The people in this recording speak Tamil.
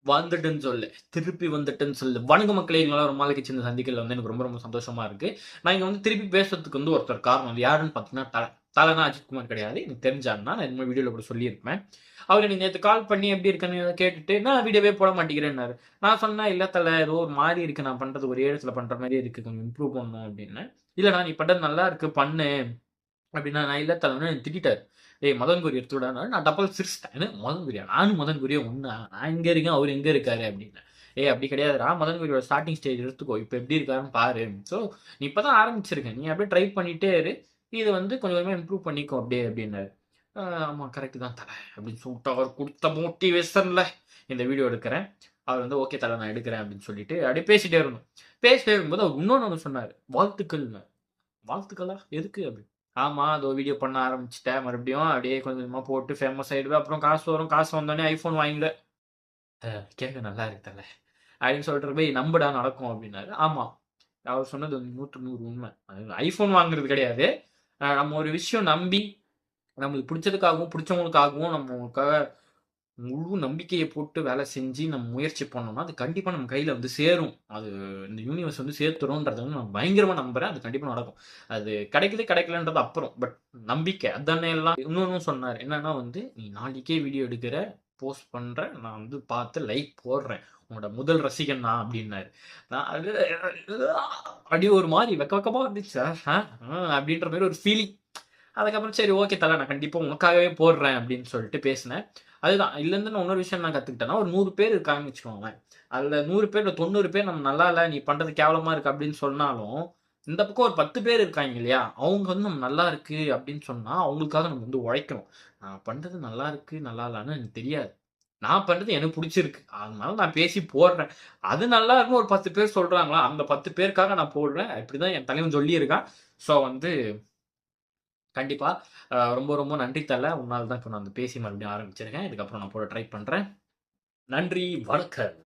வந்துட்டுன்னு சொல்லு. திருப்பி வந்துட்டேன்னு சொல்லு. வணக்கம் மக்களே! எங்களால ரொம்ப நாளைக்கு சின்ன சந்திக்கல வந்து எனக்கு ரொம்ப ரொம்ப சந்தோஷமா இருக்கு. நான் இங்க வந்து திருப்பி பேசுறதுக்கு வந்து ஒருத்தர் காரணம். அது யாருன்னு பார்த்தீங்கன்னா, தல. தலனா அஜித் குமார் கிடையாது. எனக்கு தெரிஞ்ச அண்ணா. நான் இந்த வீடியோல கூட சொல்லியிருப்பேன். அவரு எனக்கு நேத்து கால் பண்ணி எப்படி இருக்கன்னு கேட்டுட்டு, "நான் வீடியோவே போட மாட்டேங்கிறேன்னாரு." நான் சொன்னேன், "இல்ல தல ஏதோ ஒரு மாரி இருக்கு. நான் பண்றது ஒரே இடத்துல பண்ற மாரியே இருக்கு. கொஞ்சம் இம்ப்ரூவ் பண்ணணும்." அப்படின்னேன். "இல்லடா நீ பண்றது நல்லா இருக்கு. பண்ணு." அப்படின்னா, நான் இல்ல தலைவனே என்ன திட்டிட்டாரு. "ஏய் மதன் கொரி எடுத்துவிடான்னாரு." நான் டபக்குனு சிரிச்சுட்டேன். என்னது மதன் கொரியா? நானும் மதன் கொரியும் ஒண்ணா? நான் இங்க இருக்கேன், அவரு எங்க இருக்காரு அப்டின்னேன். "ஏய் அப்டி கிடையாதுடா. மதன் கொரியோட ஸ்டார்ட்டிங் ஸ்டேஜ் எடுத்துக்கோ. இப்ப எப்டி இருக்காருன்னு பாரு. ஸோ நீ இப்ப தான் ஆரம்பிச்சிருக்க. நீ அப்டியே ட்ரை பண்ணிட்டே இரு. இது வந்து கொஞ்சம் கொஞ்சமா இம்ப்ரூவ் பண்ணிக்கோ அப்டியே" அப்டின்னாரு. ஆமா கரெக்ட் தான் தல அப்டின்னு சொல்லிட்டு அவர் குடுத்த மோட்டிவேஷன்ல இந்த வீடியோ எடுக்கிறேன். அவர் வந்து ஓகே தல நான் எடுக்கிறேன் அப்டின்னு சொல்லிட்டு அப்டியே பேசிட்டே இருந்தோம். பேசிட்டே இருக்கும்போது அவர் இன்னொன்னு ஒண்ணு சொன்னாரு. வாழ்த்துக்கள்னு. வாழ்த்துக்களா? எதுக்கு? அப்டின்னு. ஆமா. அதோ வீடியோ பண்ண ஆரம்பிச்சுட்டேன். மறுபடியும் அப்படியே கொஞ்சம் கொஞ்சமா போட்டு ஃபேமஸ் ஆயிடுவேன். அப்புறம் காசு வரும். காசு வந்தோனே ஐஃபோன் வாங்கிடுவேன். கேட்க நல்லா இருக்கு தல. அப்படின்னு சொல்லிட்டு போய் நம்புடா நடக்கும் அப்படின்னாரு. ஆமா. அவர் சொன்னது 100க்கு 100 உண்ம. ஐஃபோன் வாங்குறது கிடையாது. நம்ம ஒரு விஷயம் நம்பி, நம்மளுக்கு பிடிச்சதுக்காகவும், பிடிச்சவங்களுக்காகவும் நம்மளுக்காக முழு நம்பிக்கைய போட்டு வேலை செஞ்சு நம்ம முயற்சி பண்ணோம்னா, அது கண்டிப்பா நம்ம கையில வந்து சேரும். அது இந்த யூனிவர்ஸ் வந்து சேர்த்துரும்ன்றத வந்து நான் பயங்கரமா நம்புறேன். அது கண்டிப்பா நடக்கும். அது கிடைக்குது, கிடைக்கலன்றது அப்புறம். பட் நம்பிக்கை அதானே எல்லாம். இன்னொன்னும் சொன்னாரு. என்னன்னா வந்து, "நீ நாளைக்கே வீடியோ எடுக்கிற, போஸ்ட் பண்ற, நான் வந்து பார்த்து லைக் போடுறேன். உன்னோட முதல் ரசிகன் நான்" அப்படின்னாரு. நான் அது அப்படியே ஒரு மாரி வெக்க வெக்கமா இருந்துச்சு. அப்படின்ற மாரி ஒரு ஃபீலிங். அதுக்கப்புறம் சரி ஓகே தல நான் கண்டிப்பா உனக்காகவே போடுறேன் அப்படின்னு சொல்லிட்டு பேசினேன். அதுதான் இதுலருந்து நான் இன்னொரு விஷயம் என்ன கத்துக்கிட்டேன்னா, ஒரு 100 பேர் இருக்காங்கன்னு வச்சுக்கோங்களேன். அதுல 100 பேர்ல 90 பேர் நம்ம நல்லா இல்ல, நீ பண்றது கேவலமா இருக்கு அப்படின்னு சொன்னாலும், இந்த பக்கம் ஒரு 10 பேர் இருக்காங்க இல்லையா? அவங்க வந்து நம்ம நல்லா இருக்கு அப்படின்னு சொன்னா, அவங்களுக்காக நம்ம வந்து உழைக்கணும். நான் பண்றது நல்லா இருக்கு, நல்லா இல்லன்னு எனக்கு தெரியாது. நான் பண்றது எனக்கு புடிச்சிருக்கு. அதனால நான் பேசி போடுறேன். அது நல்லா இருக்குன்னு ஒரு 10 பேர் சொல்றாங்களா, அந்த 10 பேருக்காக நான் போடுறேன். இப்படிதான் என் தலைவன் சொல்லியிருக்கான். ஸோ வந்து கண்டிப்பா. ரொம்ப ரொம்ப நன்றி தல. உன்னால தான் இப்ப நான் வந்து பேசி மறுபடியும் ஆரம்பிச்சிருக்கேன். இதுக்கப்புறம் நான் போட ட்ரை பண்றேன். நன்றி, வணக்கம்.